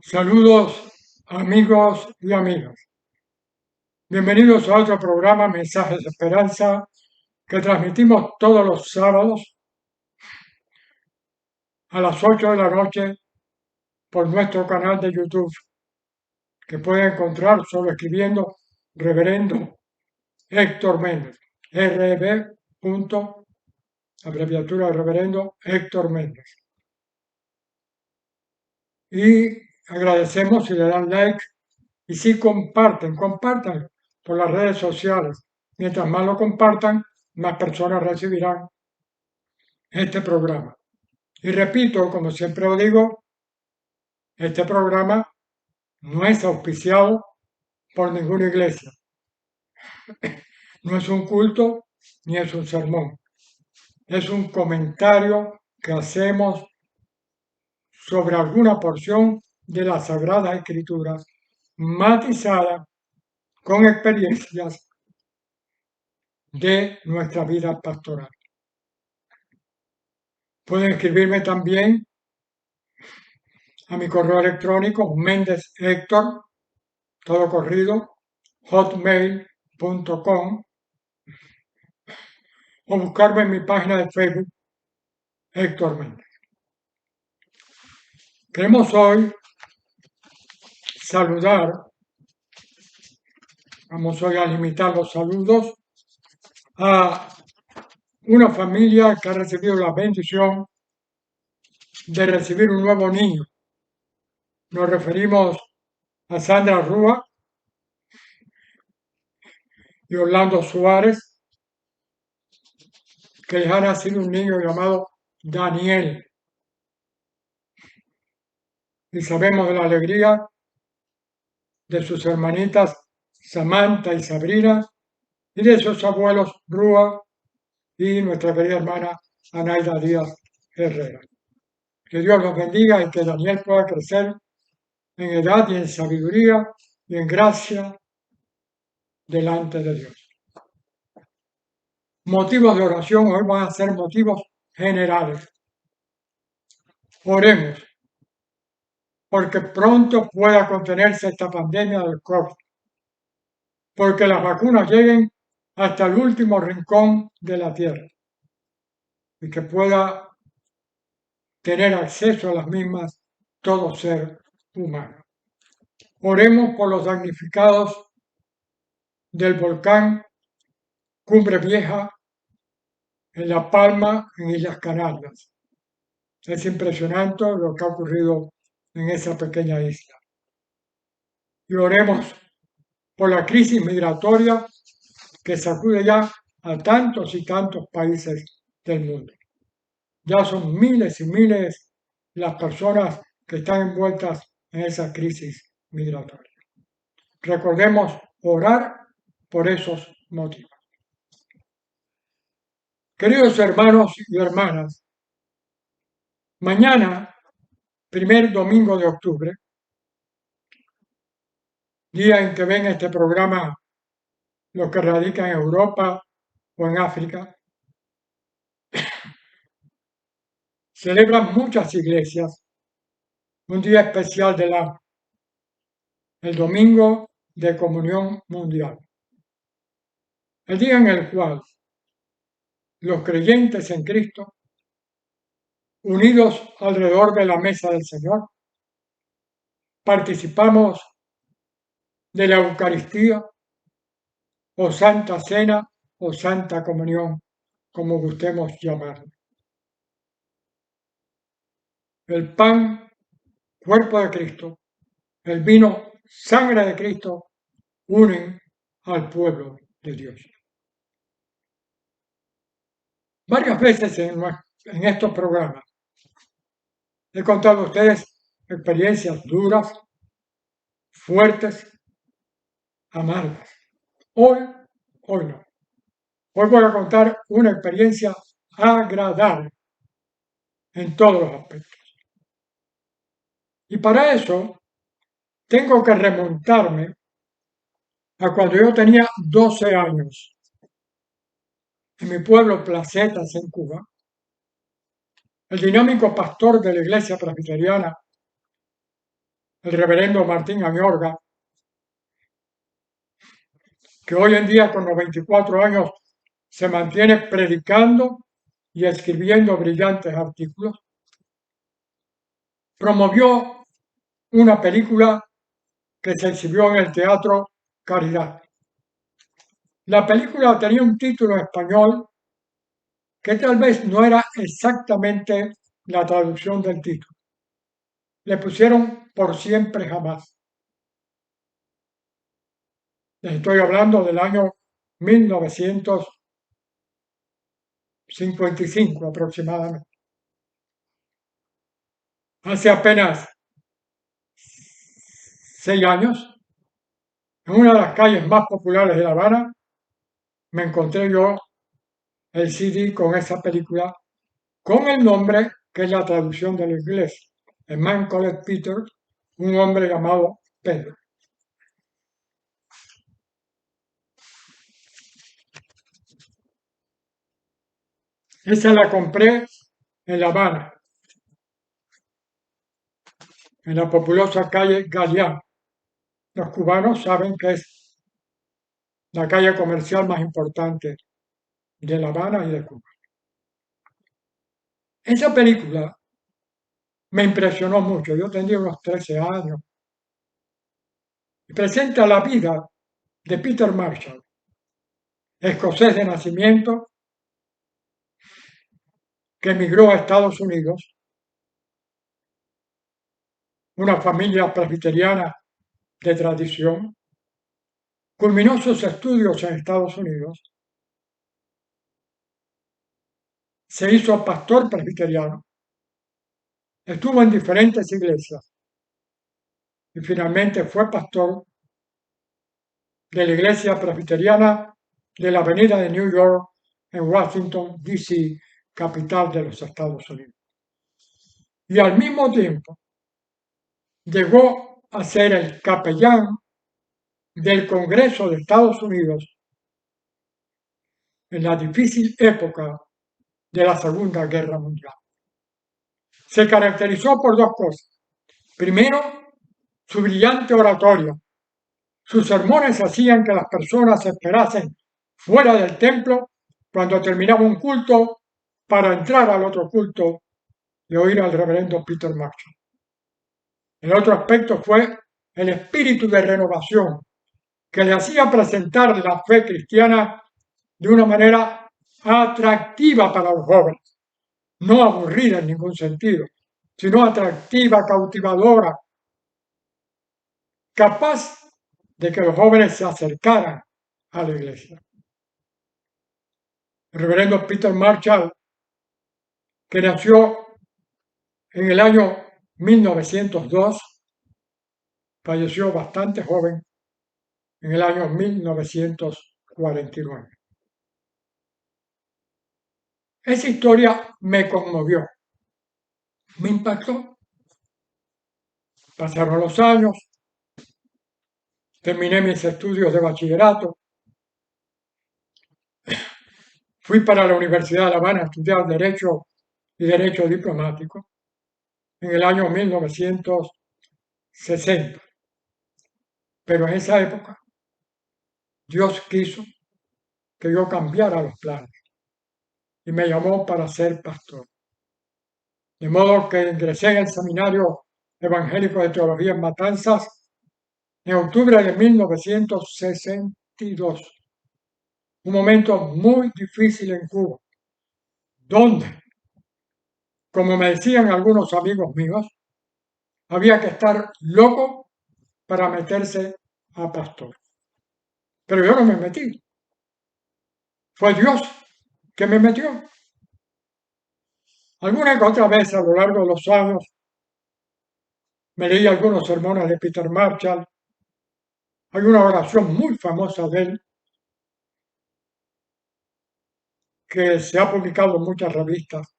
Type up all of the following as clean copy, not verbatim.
Saludos amigos y amigas. Bienvenidos a otro programa Mensajes de Esperanza que transmitimos todos los sábados a las 8 de la noche por nuestro canal de YouTube, que pueden encontrar solo escribiendo Reverendo Héctor Méndez, RB. Abreviatura de Reverendo Héctor Méndez. Y agradecemos si le dan like y si comparten por las redes sociales. Mientras más lo compartan, más personas recibirán este programa. Y repito, como siempre os digo, este programa no es auspiciado por ninguna iglesia. No es un culto ni es un sermón. Es un comentario que hacemos sobre alguna porción de las Sagradas Escrituras, matizada con experiencias de nuestra vida pastoral. Pueden escribirme también a mi correo electrónico mendezhector, todo corrido, hotmail.com, o buscarme en mi página de Facebook, Héctor Méndez. Queremos hoy saludar, vamos hoy a limitar los saludos, a una familia que ha recibido la bendición de recibir un nuevo niño. Nos referimos a Sandra Rúa y Orlando Suárez, que les ha nacido un niño llamado Daniel. Y sabemos de la alegría de sus hermanitas Samantha y Sabrina y de sus abuelos Rúa y nuestra querida hermana Anaida Díaz Herrera. Que Dios los bendiga y que Daniel pueda crecer en edad y en sabiduría y en gracia delante de Dios. Motivos de oración hoy van a ser motivos generales. Oremos porque pronto pueda contenerse esta pandemia del COVID, porque las vacunas lleguen hasta el último rincón de la tierra y que pueda tener acceso a las mismas todo ser humano. Oremos por los damnificados del volcán Cumbre Vieja en La Palma, en Islas Canarias. Es impresionante lo que ha ocurrido en esa pequeña isla. Y oremos por la crisis migratoria que sacude ya a tantos y tantos países del mundo. Ya son miles y miles las personas que están envueltas en esa crisis migratoria. Recordemos orar por esos motivos. Queridos hermanos y hermanas, mañana, primer domingo de octubre, día en que ven este programa los que radican en Europa o en África, celebran muchas iglesias un día especial del año, el Domingo de Comunión Mundial, el día en el cual los creyentes en Cristo, unidos alrededor de la mesa del Señor, participamos de la Eucaristía o Santa Cena o Santa Comunión, como gustemos llamarlo. El pan, cuerpo de Cristo, el vino, sangre de Cristo, unen al pueblo de Dios. Varias veces en estos programas he contado a ustedes experiencias duras, fuertes, amargas. Hoy no. Hoy voy a contar una experiencia agradable en todos los aspectos. Y para eso tengo que remontarme a cuando yo tenía 12 años en mi pueblo Placetas, en Cuba. El dinámico pastor de la iglesia presbiteriana el reverendo Martín Aniorga, que hoy en día con los 24 años se mantiene predicando y escribiendo brillantes artículos, promovió una película que se exhibió en el Teatro Caridad. La película tenía un título en español que tal vez no era exactamente la traducción del título. Le pusieron Por siempre jamás. Les estoy hablando del año 1955 aproximadamente. Hace apenas 6 años, en una de las calles más populares de La Habana, me encontré yo el CD con esa película, con el nombre que es la traducción del inglés. A Man Called Peter, un hombre llamado Pedro. Esa la compré en La Habana, en la populosa calle Galeán. Los cubanos saben que es la calle comercial más importante de La Habana y de Cuba. Esa película me impresionó mucho. Yo tendría unos 13 años. Y presenta la vida de Peter Marshall, escocés de nacimiento, que emigró a Estados Unidos, una familia presbiteriana de tradición, culminó sus estudios en Estados Unidos, se hizo pastor presbiteriano, estuvo en diferentes iglesias y finalmente fue pastor de la iglesia presbiteriana de la avenida de New York en Washington, D.C., capital de los Estados Unidos. Y al mismo tiempo llegó a ser el capellán del Congreso de Estados Unidos en la difícil época de la Segunda Guerra Mundial. Se caracterizó por dos cosas. Primero, su brillante oratoria. Sus sermones hacían que las personas esperasen fuera del templo cuando terminaba un culto para entrar al otro culto y oír al reverendo Peter Marshall. El otro aspecto fue el espíritu de renovación que le hacía presentar la fe cristiana de una manera atractiva para los jóvenes, no aburrida en ningún sentido, sino atractiva, cautivadora, capaz de que los jóvenes se acercaran a la iglesia. El reverendo Peter Marshall, que nació en el año 1902, falleció bastante joven en el año 1949. Esa historia me conmovió, me impactó. Pasaron los años, terminé mis estudios de bachillerato, fui para la Universidad de La Habana a estudiar Derecho y Derecho Diplomático en el año 1960. Pero en esa época Dios quiso que yo cambiara los planes y me llamó para ser pastor. De modo que ingresé en el Seminario Evangélico de Teología en Matanzas en octubre de 1962. Un momento muy difícil en Cuba, donde, como me decían algunos amigos míos, había que estar loco para meterse a pastor. Pero yo no me metí. Fue Dios que me metió. Alguna que otra vez a lo largo de los años me leí algunos sermones de Peter Marshall. Hay una oración muy famosa de él que se ha publicado en muchas revistas,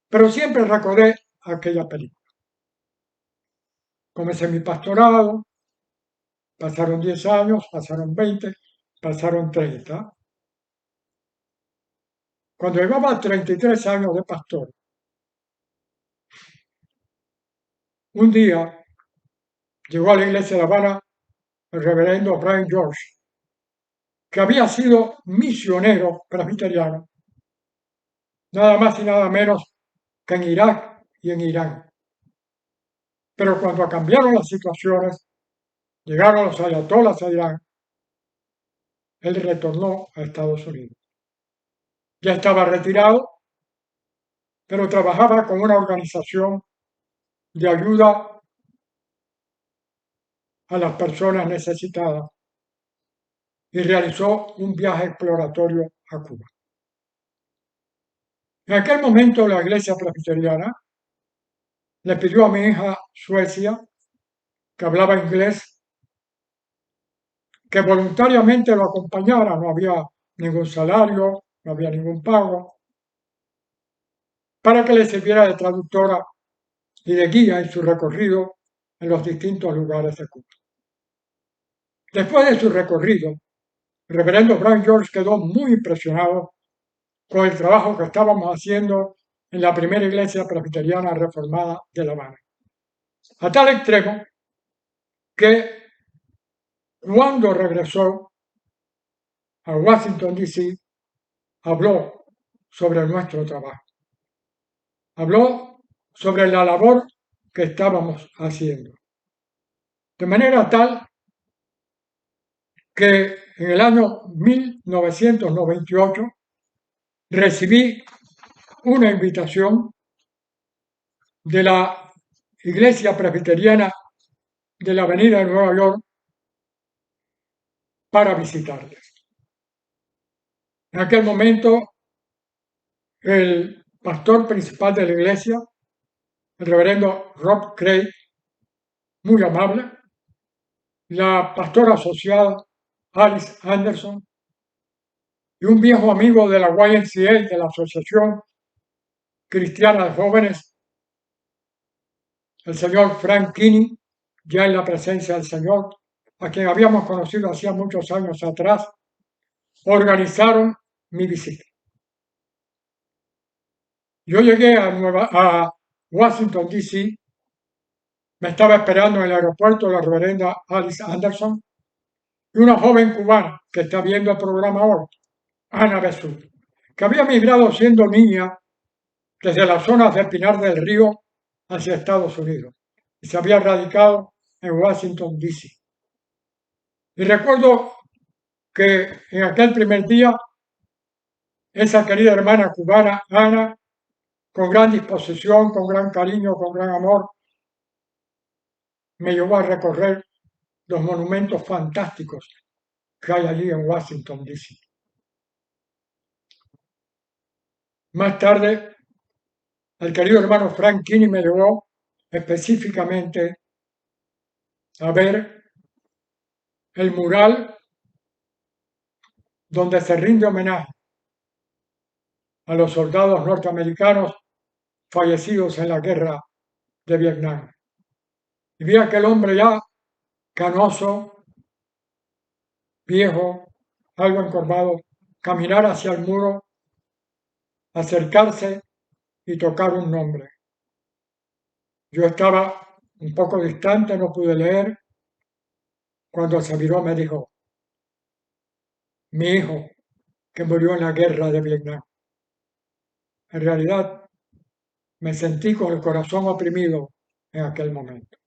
pero siempre recordé aquella película. Comencé mi pastorado, pasaron 10 años, pasaron 20, pasaron 30. Cuando llevaba 33 años de pastor, un día llegó a la iglesia de La Habana el reverendo Brian George, que había sido misionero presbiteriano, nada más y nada menos que en Irak y en Irán. Pero cuando cambiaron las situaciones, llegaron los ayatolás a Irán, él retornó a Estados Unidos. Ya estaba retirado, pero trabajaba con una organización de ayuda a las personas necesitadas y realizó un viaje exploratorio a Cuba. En aquel momento la iglesia presbiteriana le pidió a mi hija Suecia, que hablaba inglés, que voluntariamente lo acompañara. No había ningún salario, no había ningún pago, para que le sirviera de traductora y de guía en su recorrido en los distintos lugares de Cuba. Después de su recorrido, el reverendo Brian George quedó muy impresionado con el trabajo que estábamos haciendo en la primera iglesia presbiteriana reformada de La Habana. A tal extremo que cuando regresó a Washington, D.C., habló sobre nuestro trabajo. Habló sobre la labor que estábamos haciendo. De manera tal que en el año 1998 recibí una invitación de la Iglesia Presbiteriana de la Avenida de Nueva York para visitarles. En aquel momento, el pastor principal de la iglesia, el reverendo Rob Craig, muy amable, la pastora asociada Alice Anderson y un viejo amigo de la YMCA, de la Asociación Cristiana de Jóvenes, el señor Frank Kinney, ya en la presencia del Señor, a quien habíamos conocido hacía muchos años atrás, organizaron mi visita. Yo llegué a Washington, D.C., me estaba esperando en el aeropuerto la reverenda Alice Anderson y una joven cubana que está viendo el programa hoy, Ana Besú, que había migrado siendo niña desde las zonas de Pinar del Río hacia Estados Unidos y se había radicado en Washington, D.C. Y recuerdo que en aquel primer día, esa querida hermana cubana, Ana, con gran disposición, con gran cariño, con gran amor, me llevó a recorrer los monumentos fantásticos que hay allí en Washington, D.C. Más tarde, el querido hermano Frank Kinney me llevó específicamente a ver el mural donde se rinde homenaje a los soldados norteamericanos fallecidos en la guerra de Vietnam. Y vi a aquel hombre ya canoso, viejo, algo encorvado, caminar hacia el muro, acercarse y tocar un nombre. Yo estaba un poco distante, no pude leer. Cuando se miró me dijo, mi hijo, que murió en la guerra de Vietnam. En realidad me sentí con el corazón oprimido en aquel momento.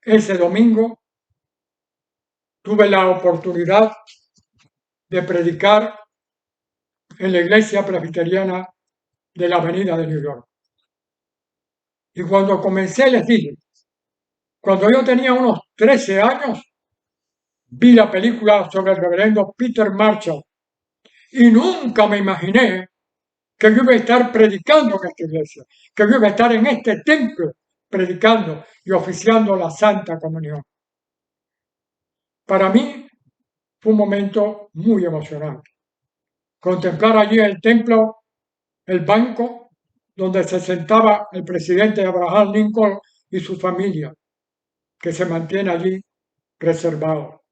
Ese domingo tuve la oportunidad de predicar en la iglesia presbiteriana de la Avenida de New York. Y cuando comencé les dije, cuando yo tenía unos 13 años, vi la película sobre el reverendo Peter Marshall y nunca me imaginé que yo iba a estar predicando en esta iglesia, que yo iba a estar en este templo predicando y oficiando la Santa Comunión. Para mí fue un momento muy emocionante. Contemplar allí el templo, el banco donde se sentaba el presidente Abraham Lincoln y su familia, que se mantiene allí reservado.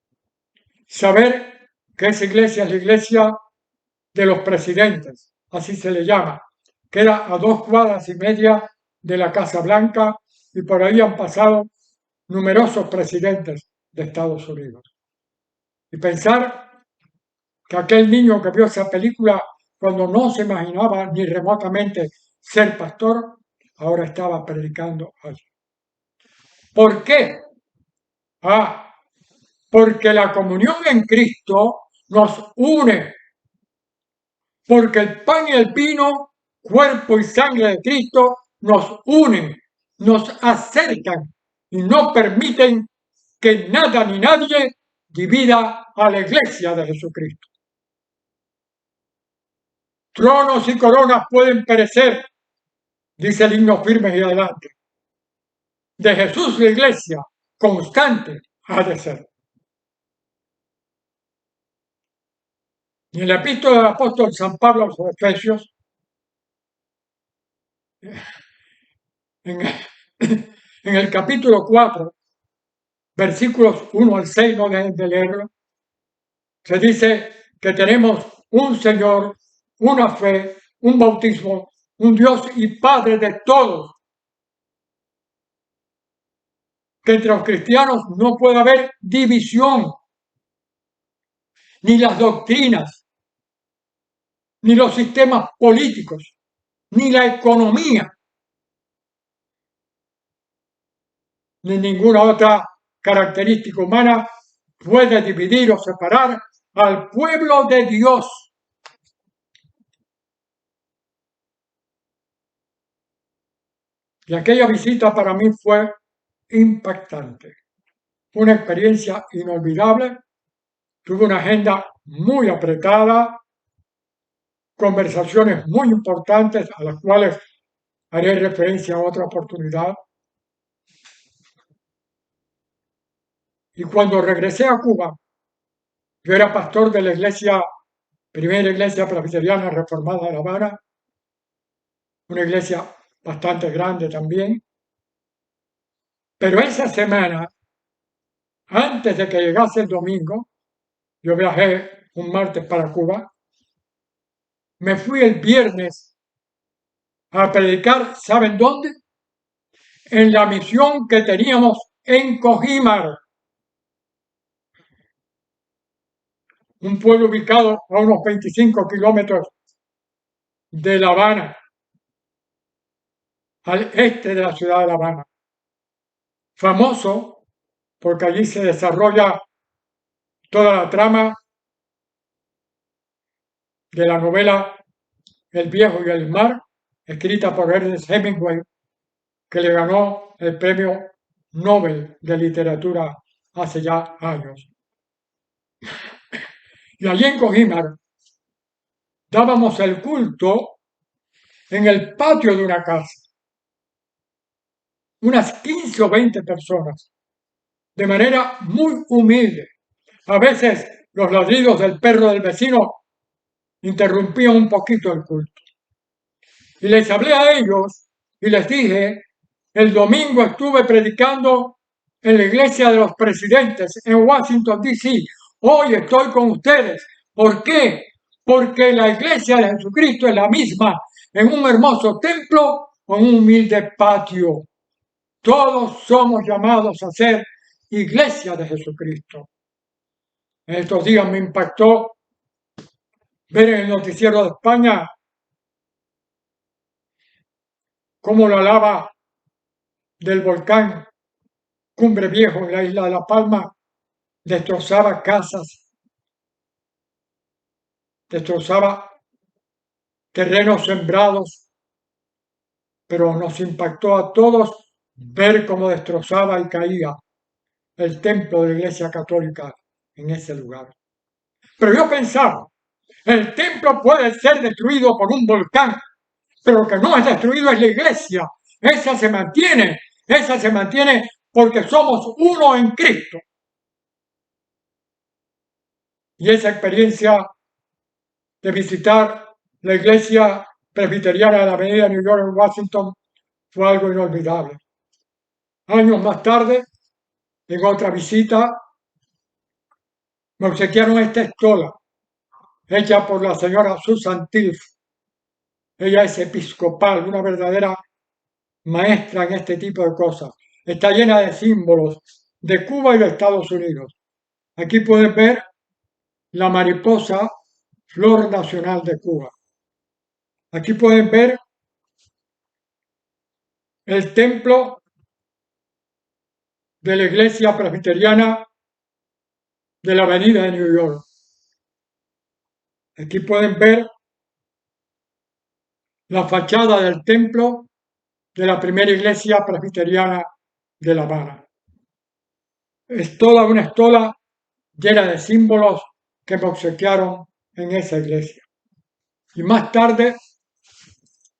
Saber que esa iglesia es la iglesia de los presidentes, así se le llama, queda a 2,5 cuadras de la Casa Blanca y por ahí han pasado numerosos presidentes de Estados Unidos. Y pensar que aquel niño que vio esa película cuando no se imaginaba ni remotamente ser pastor, ahora estaba predicando allí. ¿Por qué? Porque la comunión en Cristo nos une, porque el pan y el vino, cuerpo y sangre de Cristo, nos unen, nos acercan y no permiten que nada ni nadie divida a la iglesia de Jesucristo. Tronos y coronas pueden perecer, dice el himno firme y adelante. De Jesús la iglesia constante ha de ser. Y en la epístola del apóstol San Pablo a los Efesios, en el capítulo 4, versículos 1 al 6, no dejen de leerlo, se dice que tenemos un Señor, una fe, un bautismo, un Dios y Padre de todos. Que entre los cristianos no puede haber división, ni las doctrinas, ni los sistemas políticos, ni la economía, ni ninguna otra característica humana puede dividir o separar al pueblo de Dios. Y aquella visita para mí fue impactante, una experiencia inolvidable. Tuve una agenda muy apretada, conversaciones muy importantes a las cuales haré referencia a otra oportunidad. Y cuando regresé a Cuba, yo era pastor de la primera iglesia presbiteriana reformada de La Habana, una iglesia bastante grande también. Pero esa semana, antes de que llegase el domingo, yo viajé un martes para Cuba, me fui el viernes a predicar, ¿saben dónde? En la misión que teníamos en Cojímar, un pueblo ubicado a unos 25 kilómetros de La Habana, al este de la ciudad de La Habana. Famoso porque allí se desarrolla toda la trama de la novela El viejo y el mar, escrita por Ernest Hemingway, que le ganó el premio Nobel de Literatura hace ya años. Y allí en Cojímar dábamos el culto en el patio de una casa. Unas 15 o 20 personas, de manera muy humilde. A veces los ladridos del perro del vecino interrumpían un poquito el culto. Y les hablé a ellos y les dije, el domingo estuve predicando en la iglesia de los presidentes en Washington, D.C. Hoy estoy con ustedes. ¿Por qué? Porque la iglesia de Jesucristo es la misma en un hermoso templo o en un humilde patio. Todos somos llamados a ser iglesia de Jesucristo. En estos días me impactó ver en el noticiero de España cómo la lava del volcán Cumbre Viejo en la isla de La Palma destrozaba casas, destrozaba terrenos sembrados, pero nos impactó a todos ver cómo destrozaba y caía el templo de la Iglesia Católica en ese lugar. Pero yo pensaba, el templo puede ser destruido por un volcán, pero lo que no es destruido es la iglesia. Esa se mantiene porque somos uno en Cristo. Y esa experiencia de visitar la iglesia presbiteriana de la Avenida New York en Washington fue algo inolvidable. Años más tarde, en otra visita, me obsequiaron esta estola hecha por la señora Susan Tilf. Ella es episcopal, una verdadera maestra en este tipo de cosas. Está llena de símbolos de Cuba y de Estados Unidos. Aquí puedes ver la mariposa, flor nacional de Cuba. Aquí pueden ver el templo de la iglesia presbiteriana de la avenida de New York. Aquí pueden ver la fachada del templo de la primera iglesia presbiteriana de La Habana. Es toda una estola llena de símbolos que me obsequiaron en esa iglesia. Y más tarde,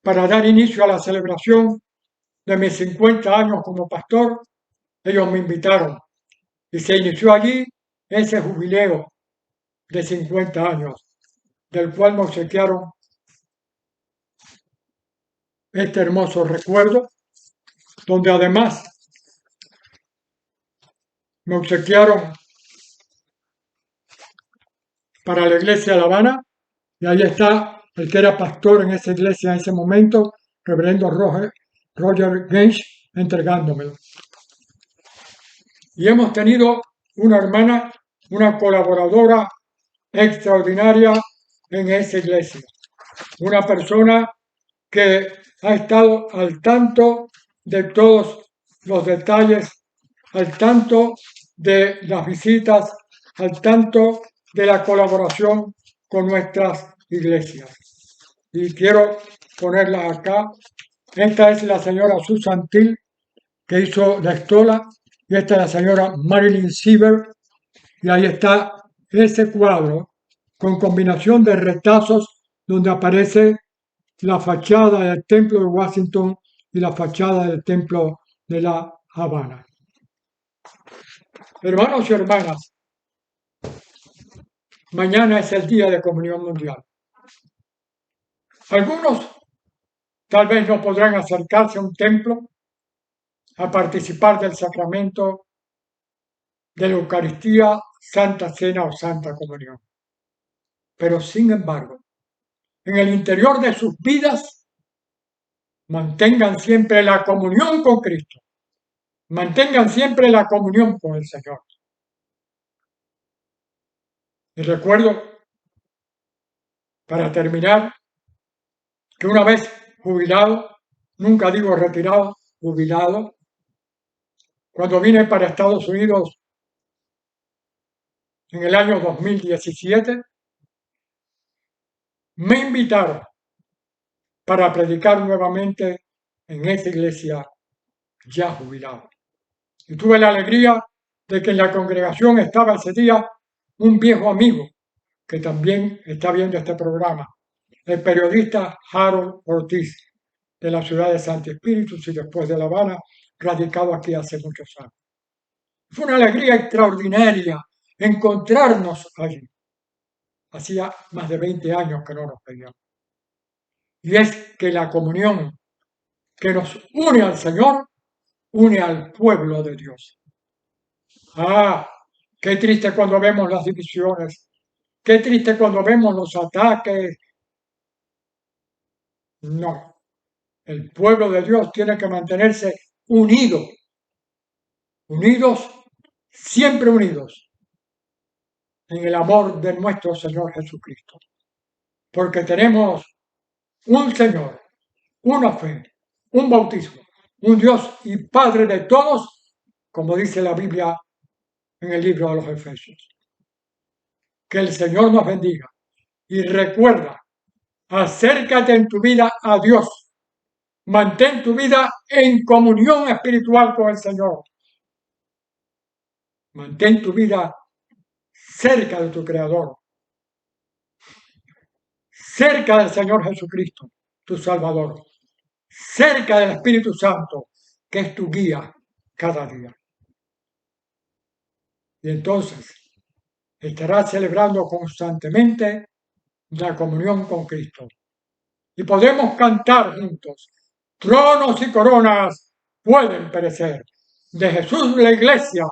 para dar inicio a la celebración de mis 50 años como pastor, ellos me invitaron y se inició allí ese jubileo de 50 años, del cual me obsequiaron este hermoso recuerdo, donde además me obsequiaron para la iglesia de La Habana, y ahí está el que era pastor en esa iglesia en ese momento, reverendo Roger Gage, entregándomelo. Y hemos tenido una hermana, una colaboradora extraordinaria en esa iglesia, una persona que ha estado al tanto de todos los detalles, al tanto de las visitas, al tanto de la colaboración con nuestras iglesias. Y quiero ponerlas acá. Esta es la señora Susan Till, que hizo la estola, y esta es la señora Marilyn Sieber, y ahí está ese cuadro con combinación de retazos donde aparece la fachada del templo de Washington y la fachada del templo de La Habana. Hermanos y hermanas, mañana es el Día de Comunión Mundial. Algunos tal vez no podrán acercarse a un templo a participar del sacramento de la Eucaristía, Santa Cena o Santa Comunión. Pero sin embargo, en el interior de sus vidas, mantengan siempre la comunión con Cristo. Mantengan siempre la comunión con el Señor. Y recuerdo, para terminar, que una vez jubilado, nunca digo retirado, jubilado, cuando vine para Estados Unidos en el año 2017, me invitaron para predicar nuevamente en esa iglesia ya jubilado. Y tuve la alegría de que en la congregación estaba ese día un viejo amigo que también está viendo este programa, el periodista Harold Ortiz, de la ciudad de Santi Espíritus y después de La Habana, radicado aquí hace muchos años. Fue una alegría extraordinaria encontrarnos allí. Hacía más de 20 años que no nos veíamos. Y es que la comunión que nos une al Señor, une al pueblo de Dios. Ah, qué triste cuando vemos las divisiones, qué triste cuando vemos los ataques. No, el pueblo de Dios tiene que mantenerse unido, unidos, siempre unidos, en el amor de nuestro Señor Jesucristo. Porque tenemos un Señor, una fe, un bautismo, un Dios y Padre de todos, como dice la Biblia en el libro de los Efesios. Que el Señor nos bendiga. Y recuerda, acércate en tu vida a Dios. Mantén tu vida en comunión espiritual con el Señor. Mantén tu vida cerca de tu Creador, cerca del Señor Jesucristo, tu Salvador, cerca del Espíritu Santo, que es tu guía cada día. Y entonces estarás celebrando constantemente la comunión con Cristo. Y podemos cantar juntos: tronos y coronas pueden perecer, de Jesús la iglesia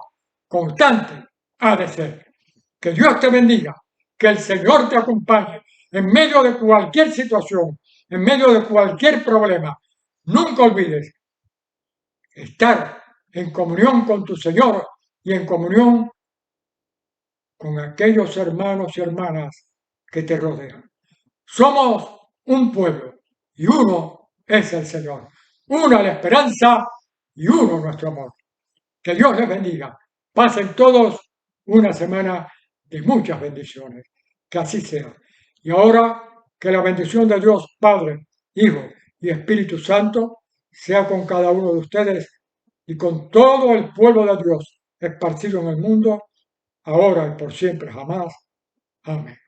constante ha de ser. Que Dios te bendiga, que el Señor te acompañe en medio de cualquier situación, en medio de cualquier problema. Nunca olvides estar en comunión con tu Señor y en comunión con aquellos hermanos y hermanas que te rodean. Somos un pueblo y uno es el Señor. Una la esperanza y uno nuestro amor. Que Dios les bendiga. Pasen todos una semana de muchas bendiciones. Que así sea. Y ahora que la bendición de Dios, Padre, Hijo y Espíritu Santo, sea con cada uno de ustedes y con todo el pueblo de Dios esparcido en el mundo, ahora y por siempre jamás. Amén.